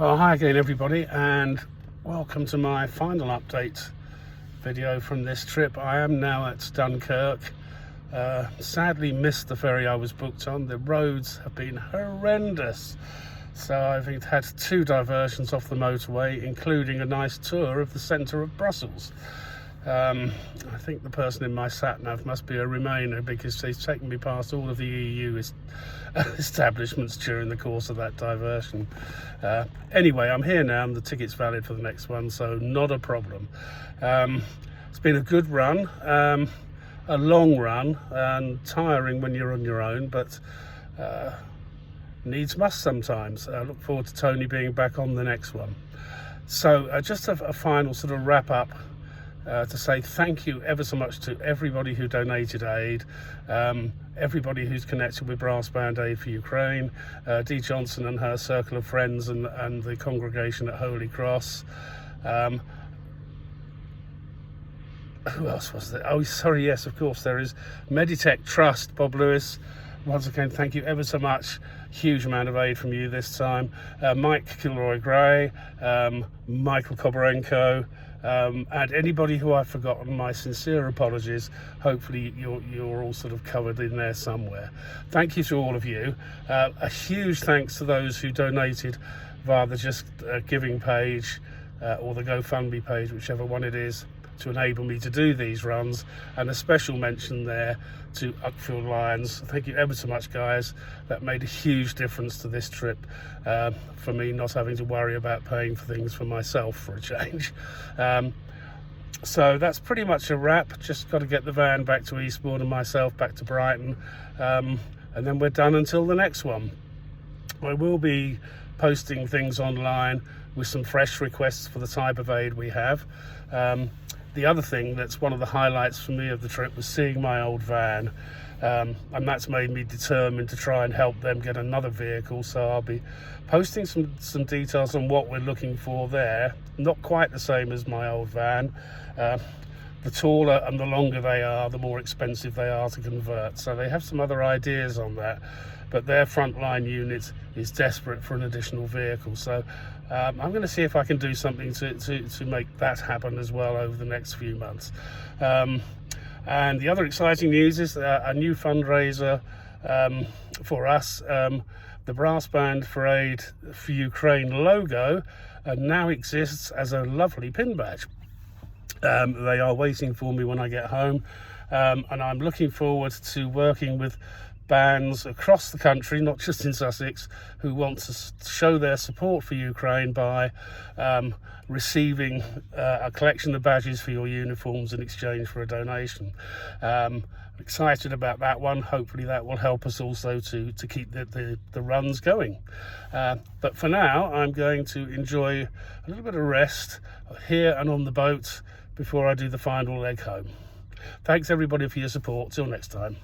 Well, hi again everybody, and welcome to my final update video from this trip. I am now at Dunkirk. Sadly missed the ferry I was booked on. The roads have been horrendous, so I've had two diversions off the motorway, including a nice tour of the centre of Brussels. I think the person in my sat-nav must be a Remainer, because he's taken me past all of the EU establishments during the course of that diversion. Anyway, I'm here now and the ticket's valid for the next one, so not a problem. It's been a good run, a long run, and tiring when you're on your own, but needs must sometimes. I look forward to Tony being back on the next one. So just a final sort of wrap up. To say thank you ever so much to everybody who donated aid, everybody who's connected with Brass Band Aid for Ukraine, Dee Johnson and her circle of friends, and the congregation at Holy Cross. Who else was there? Oh, sorry, yes, of course, there is Meditech Trust, Bob Lewis. Once again, thank you ever so much. Huge amount of aid from you this time. Mike Kilroy-Gray, Michael Koborenko, and anybody who I've forgotten, my sincere apologies. Hopefully you're all sort of covered in there somewhere. Thank you to all of you. A huge thanks to those who donated via the Just Giving page or the GoFundMe page, whichever one it is, to enable me to do these runs, and a special mention there to Uckfield Lions. Thank you ever so much, guys. That made a huge difference to this trip, for me not having to worry about paying for things for myself for a change. So that's pretty much a wrap. Just got to get the van back to Eastbourne and myself back to Brighton, and then we're done until the next one. I will be posting things online with some fresh requests for the type of aid we have. The other thing that's one of the highlights for me of the trip was seeing my old van, and that's made me determined to try and help them get another vehicle. So I'll be posting some details on what we're looking for there. Not quite the same as my old van. The taller and the longer they are, the more expensive they are to convert. So they have some other ideas on that, but their frontline unit is desperate for an additional vehicle. So I'm going to see if I can do something to make that happen as well over the next few months. And the other exciting news is a new fundraiser for us. The Brass Band for Aid for Ukraine logo now exists as a lovely pin badge. They are waiting for me when I get home, and I'm looking forward to working with bands across the country, not just in Sussex, who want to show their support for Ukraine by receiving a collection of badges for your uniforms in exchange for a donation. Excited about that one. Hopefully that will help us also to keep the runs going. But for now, I'm going to enjoy a little bit of rest here and on the boat before I do the final leg home. Thanks everybody for your support. Till next time.